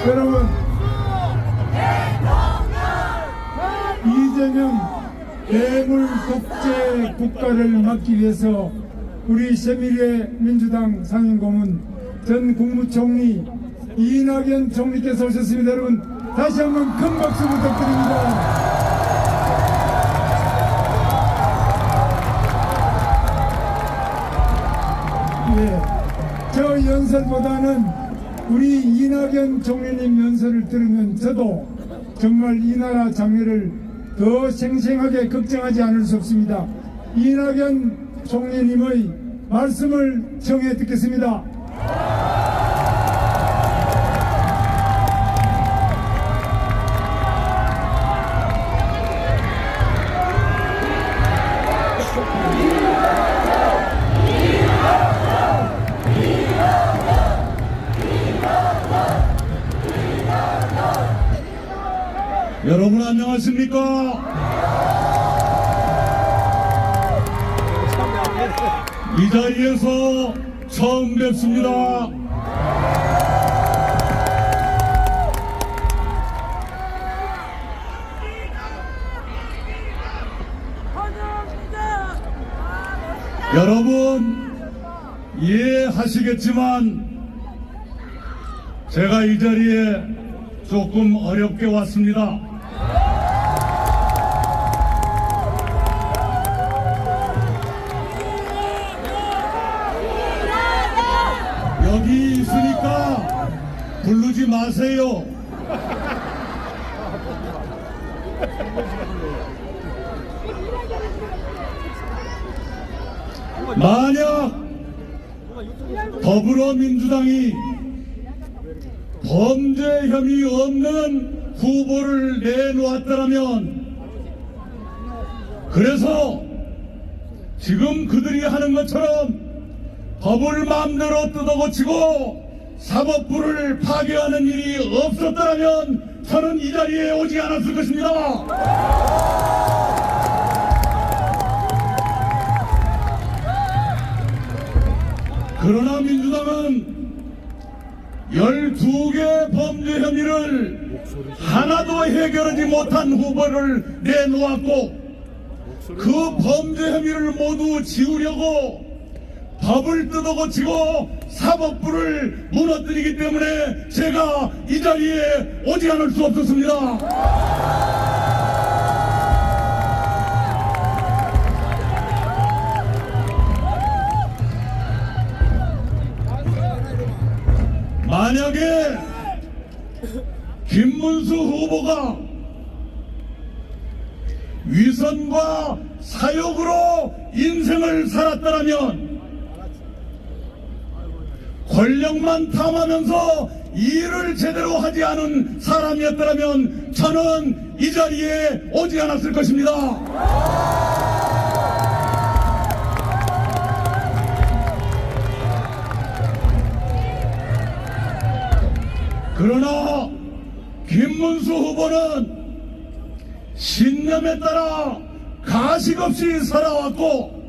여러분, 이재명 괴물 독재 국가를 막기 위해서 우리 새누리민주당 상임고문 전 국무총리 이낙연 총리께서 오셨습니다. 여러분, 다시 한번 큰 박수 부탁드립니다. 예, 저 연설보다는 우리 이낙연 총리님 연설을 들으면 저도 정말 이 나라 장래를 더 생생하게 걱정하지 않을 수 없습니다. 이낙연 총리님의 말씀을 청해 듣겠습니다. 여러분 안녕하십니까? 이 자리에서 처음 뵙습니다. 여러분 이해하시겠지만 제가 이 자리에 조금 어렵게 왔습니다. 여기 있으니까 부르지 마세요. 만약 더불어민주당이 범죄 혐의 없는 후보를 내놓았더라면, 그래서 지금 그들이 하는 것처럼 법을 마음대로 뜯어고치고 사법부를 파괴하는 일이 없었더라면 저는 이 자리에 오지 않았을 것입니다. 그러나 민주당은 12개 범죄 혐의를 하나도 해결하지 못한 후보를 내놓았고, 그 범죄 혐의를 모두 지우려고 법을 뜯어고치고 사법부를 무너뜨리기 때문에 제가 이 자리에 오지 않을 수 없었습니다. 만약에 김문수 후보가 위선과 사욕으로 인생을 살았더라면, 권력만 탐하면서 일을 제대로 하지 않은 사람이었더라면 저는 이 자리에 오지 않았을 것입니다. 그러나 김문수 후보는 신념에 따라 가식 없이 살아왔고,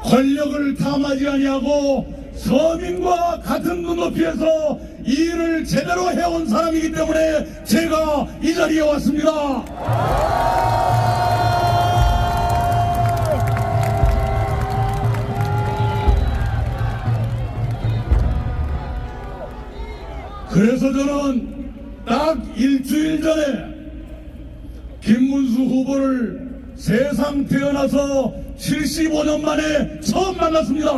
권력을 탐하지 아니하고 서민과 같은 눈높이에서 일을 제대로 해온 사람이기 때문에 제가 이 자리에 왔습니다. 그래서 저는 딱 일주일 전에 김문수 후보를 세상 태어나서 75년 만에 처음 만났습니다.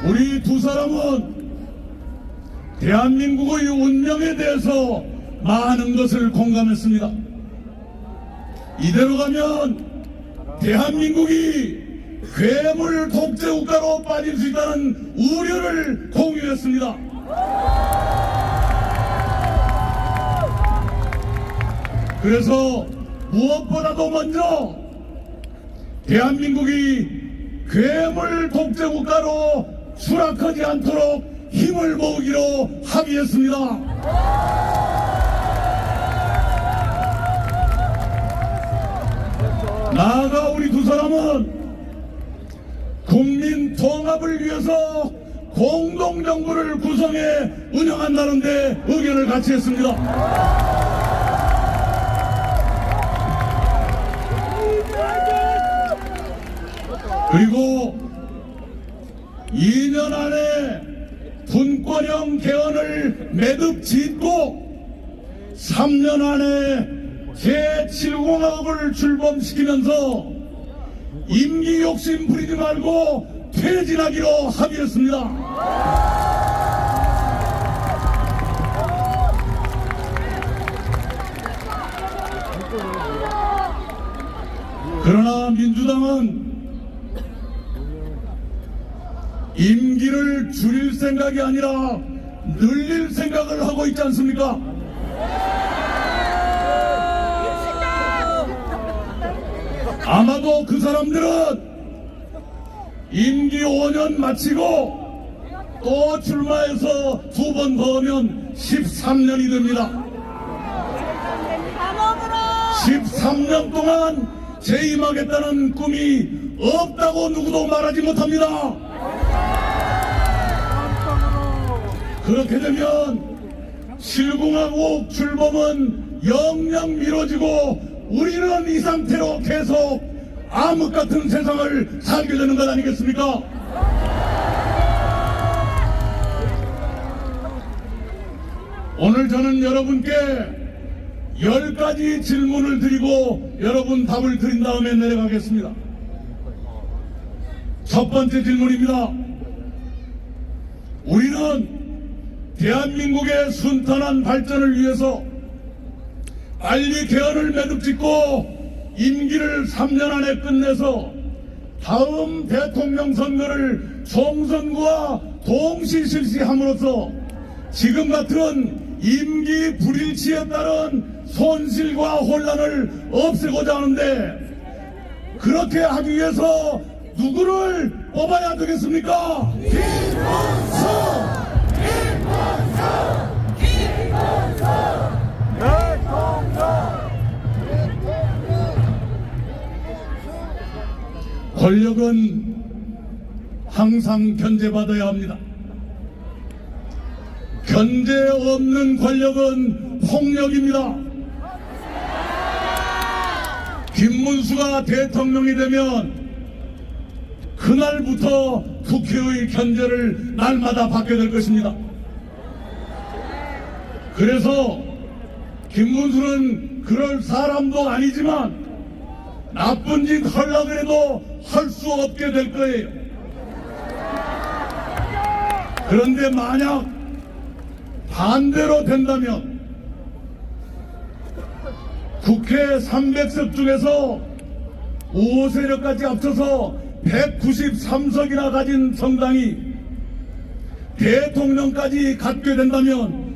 우리 두 사람은 대한민국의 운명에 대해서 많은 것을 공감했습니다. 이대로 가면 대한민국이 괴물 독재 국가로 빠질 수 있다는 우려를 공유했습니다. 그래서 무엇보다도 먼저 대한민국이 괴물 독재 국가로 추락하지 않도록 힘을 모으기로 합의했습니다. 나아가 우리 두 사람은 통합을 위해서 공동정부를 구성해 운영한다는 데 의견을 같이 했습니다. 그리고 2년 안에 분권형 개헌을 매듭 짓고 3년 안에 제7공화국을 출범시키면서 임기 욕심 부리지 말고 퇴진하기로 합의했습니다. 그러나 민주당은 임기를 줄일 생각이 아니라 늘릴 생각을 하고 있지 않습니까? 아마도 그 사람들은 임기 5년 마치고 또 출마해서 2번 더 하면 13년이 됩니다. 13년 동안 재임하겠다는 꿈이 없다고 누구도 말하지 못합니다. 그렇게 되면 7공화국 출범은 영영 미뤄지고 우리는 이 상태로 계속 암흑 같은 세상을 살게 되는 것 아니겠습니까? 오늘 저는 여러분께 10가지 질문을 드리고 여러분 답을 드린 다음에 내려가겠습니다. 첫 번째 질문입니다. 우리는 대한민국의 순탄한 발전을 위해서 빨리 개헌을 매듭짓고 임기를 3년 안에 끝내서 다음 대통령 선거를 총선과 동시 실시함으로써 지금 같은 임기 불일치에 따른 손실과 혼란을 없애고자 하는데 그렇게 하기 위해서 누구를 뽑아야 되겠습니까? 김문수! 권력은 항상 견제받아야 합니다. 견제 없는 권력은 폭력입니다. 김문수가 대통령이 되면 그날부터 국회의 견제를 날마다 받게 될 것입니다. 그래서 김문수는 그럴 사람도 아니지만 나쁜 짓 하려고 해도 할 수 없게 될 거예요. 그런데 만약 반대로 된다면 국회 300석 중에서 우호 세력까지 합쳐서 193석이나 가진 정당이 대통령까지 갖게 된다면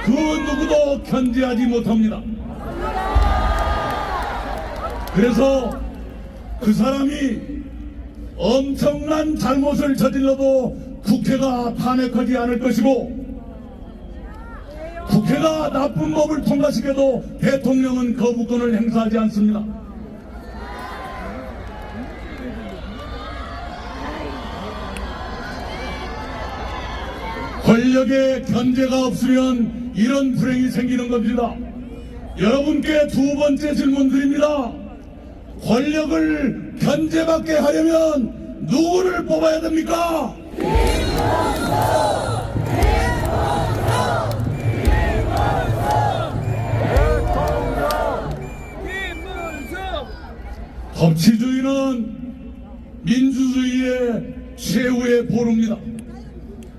그 누구도 견제하지 못합니다. 그래서 그 사람이 엄청난 잘못을 저질러도 국회가 탄핵하지 않을 것이고 국회가 나쁜 법을 통과시켜도 대통령은 거부권을 행사하지 않습니다. 권력의 견제가 없으면 이런 불행이 생기는 겁니다. 여러분께 두 번째 질문 드립니다. 권력을 견제받게 하려면 누구를 뽑아야 됩니까? 법치주의는 민주주의의 최후의 보루입니다.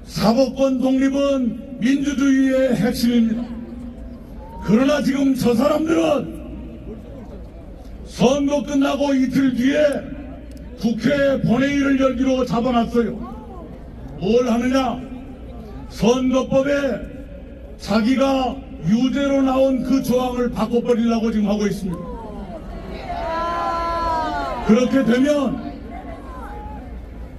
사법권 독립은 민주주의의 핵심입니다. 그러나 지금 저 사람들은 선거 끝나고 이틀 뒤에 국회 본회의를 열기로 잡아놨어요. 뭘 하느냐? 선거법에 자기가 유죄로 나온 그 조항을 바꿔버리려고 지금 하고 있습니다. 그렇게 되면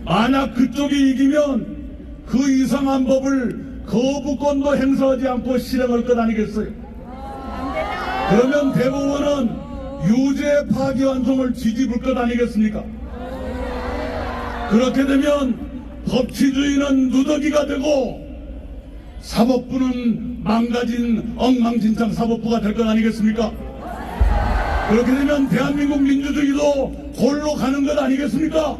만약 그쪽이 이기면 그 이상한 법을 거부권도 행사하지 않고 실행할 것 아니겠어요? 그러면 대법원은 유죄 파기환송을 뒤집을 것 아니겠습니까? 그렇게 되면 법치주의는 누더기가 되고 사법부는 망가진 엉망진창 사법부가 될 것 아니겠습니까? 그렇게 되면 대한민국 민주주의도 골로 가는 것 아니겠습니까?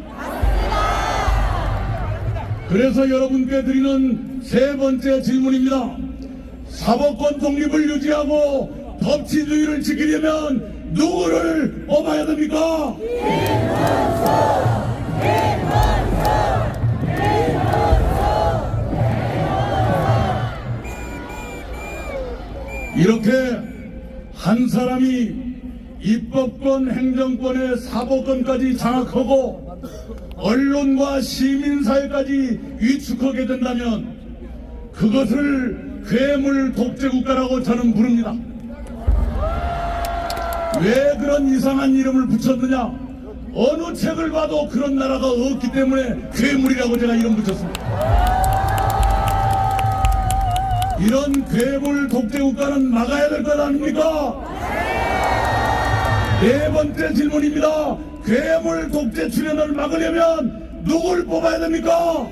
그래서 여러분께 드리는 세 번째 질문입니다. 사법권 독립을 유지하고 법치주의를 지키려면 누구를 뽑아야 됩니까? 이렇게 한 사람이 입법권, 행정권의 사법권까지 장악하고 언론과 시민사회까지 위축하게 된다면 그것을 괴물 독재국가라고 저는 부릅니다. 왜 그런 이상한 이름을 붙였느냐? 어느 책을 봐도 그런 나라가 없기 때문에 괴물이라고 제가 이름 붙였습니다. 이런 괴물 독재국가는 막아야 될 것 아닙니까? 네 번째 질문입니다. 괴물 독재 출현을 막으려면 누굴 뽑아야 됩니까?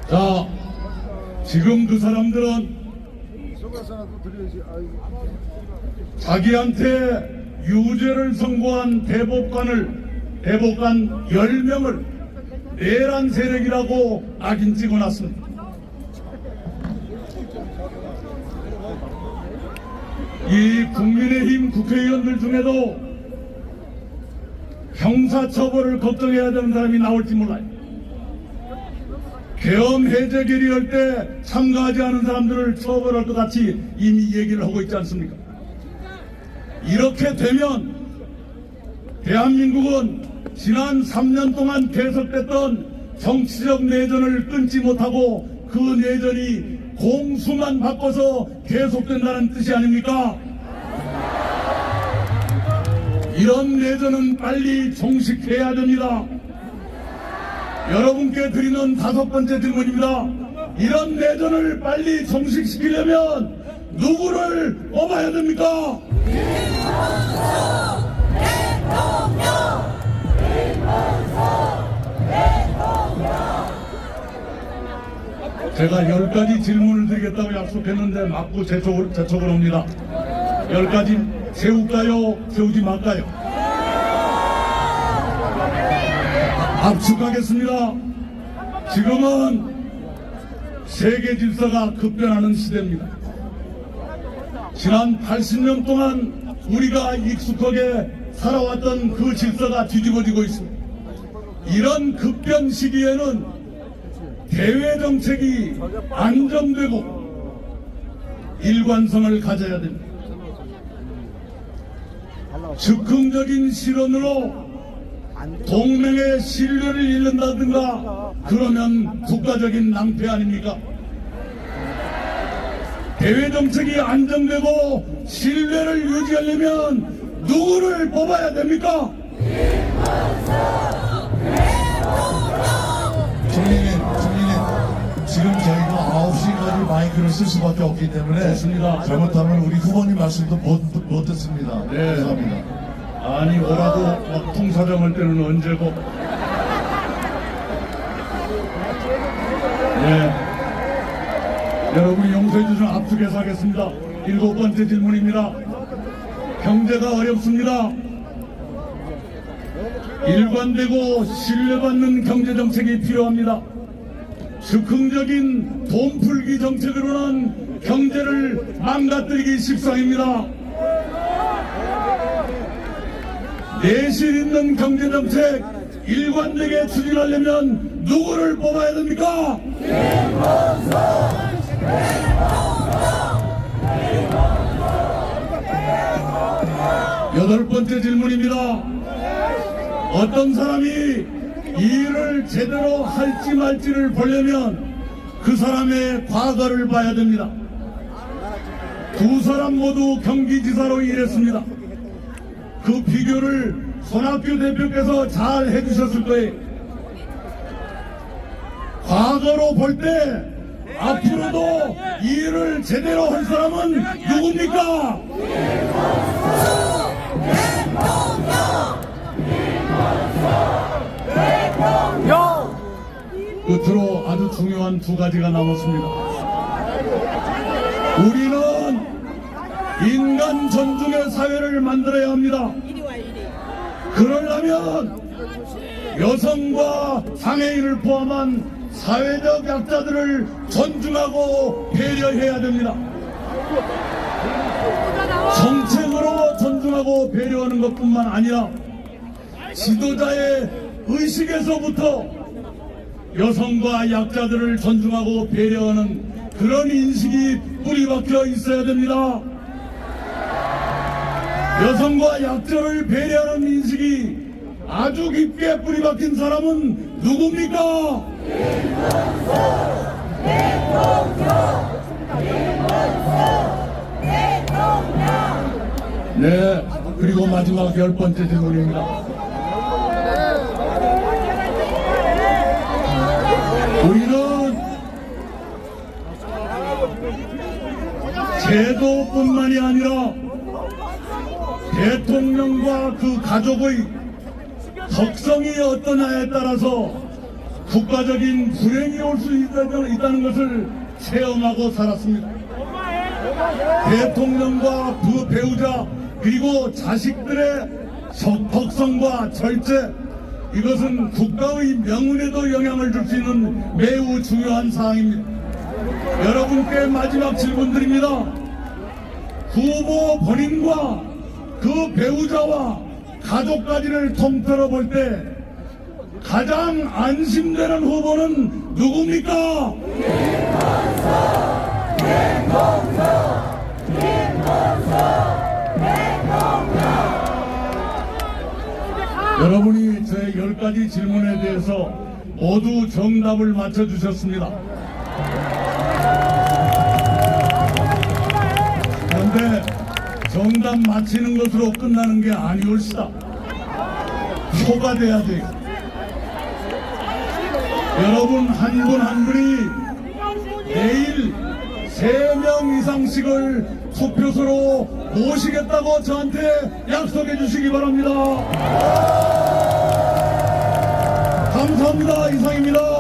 자, 지금 그 사람들은 자기한테 유죄를 선고한 대법관 10명을 내란 세력이라고 낙인 찍어놨습니다. 이 국민의힘 국회의원들 중에도 형사처벌을 걱정해야 되는 사람이 나올지 몰라요. 계엄 해제 결의할 때 참가하지 않은 사람들을 처벌할 것 같이 이미 얘기를 하고 있지 않습니까? 이렇게 되면 대한민국은 지난 3년 동안 계속됐던 정치적 내전을 끊지 못하고 그 내전이 공수만 바꿔서 계속된다는 뜻이 아닙니까? 이런 내전은 빨리 종식해야 됩니다. 여러분께 드리는 5번째 질문입니다. 이런 내전을 빨리 종식시키려면 누구를 뽑아야 됩니까? 제가 10가지 질문을 드리겠다고 약속했는데 맞고 제 쪽으로 옵니다. 10가지 세울까요? 세우지 말까요? 압축하겠습니다. 지금은 세계 질서가 급변하는 시대입니다. 지난 80년 동안 우리가 익숙하게 살아왔던 그 질서가 뒤집어지고 있습니다. 이런 급변 시기에는 대외 정책이 안정되고 일관성을 가져야 됩니다. 즉흥적인 실언으로 동맹의 신뢰를 잃는다든가 그러면 국가적인 낭패 아닙니까? 대외 정책이 안정되고 신뢰를 유지하려면 누구를 뽑아야 됩니까? 총리님, 지금 저희가 9시까지 마이크를 쓸 수밖에 없기 때문에 좋습니다. 잘못하면 우리 후보님 말씀도 못 듣습니다. 네. 감사합니다. 아니 오라고 막 통사정할 때는 언제고. 네. 여러분이 용서해 주시면 압축해서 하겠습니다. 7번째 질문입니다. 경제가 어렵습니다. 일관되고 신뢰받는 경제정책이 필요합니다. 즉흥적인 돈풀기 정책으로는 경제를 망가뜨리기 십상입니다. 내실 있는 경제정책 일관되게 추진하려면 누구를 뽑아야 됩니까? 8번째 질문입니다. 어떤 사람이 이 일을 제대로 할지 말지를 보려면 그 사람의 과거를 봐야 됩니다. 두 사람 모두 경기지사로 일했습니다. 그 비교를 손학규 대표께서 잘 해주셨을 거예요. 과거로 볼 때 앞으로도 이 일을 제대로 할 사람은 누굽니까? 끝으로 아주 중요한 두 가지가 남았습니다. 우리는 인간 존중의 사회를 만들어야 합니다. 그러려면 여성과 장애인을 포함한 사회적 약자들을 존중하고 배려해야 됩니다. 정책으로 존중하고 배려하는 것뿐만 아니라 지도자의 의식에서부터 여성과 약자들을 존중하고 배려하는 그런 인식이 뿌리박혀 있어야 됩니다. 여성과 약자를 배려하는 인식이 아주 깊게 뿌리박힌 사람은 누굽니까? 네, 그리고 마지막 10번째 질문입니다. 우리는 제도뿐만이 아니라 대통령과 그 가족의 덕성이 어떠냐에 따라서 국가적인 불행이 올 수 있다는 것을 체험하고 살았습니다. 대통령과 그 배우자 그리고 자식들의 덕성과 절제, 이것은 국가의 명운에도 영향을 줄 수 있는 매우 중요한 사항입니다. 여러분께 마지막 질문드립니다. 후보 본인과 그 배우자와 가족까지를 통틀어 볼 때 가장 안심되는 후보는 누굽니까? 여러분이 제 10가지 질문에 대해서 모두 정답을 맞춰주셨습니다. 그런데 정답 맞히는 것으로 끝나는 게 아니올시다. 표가 돼야 돼요. 여러분 한 분 한 분이 내일 3명 이상씩을 투표소로 모시겠다고 저한테 약속해 주시기 바랍니다. 감사합니다. 이상입니다.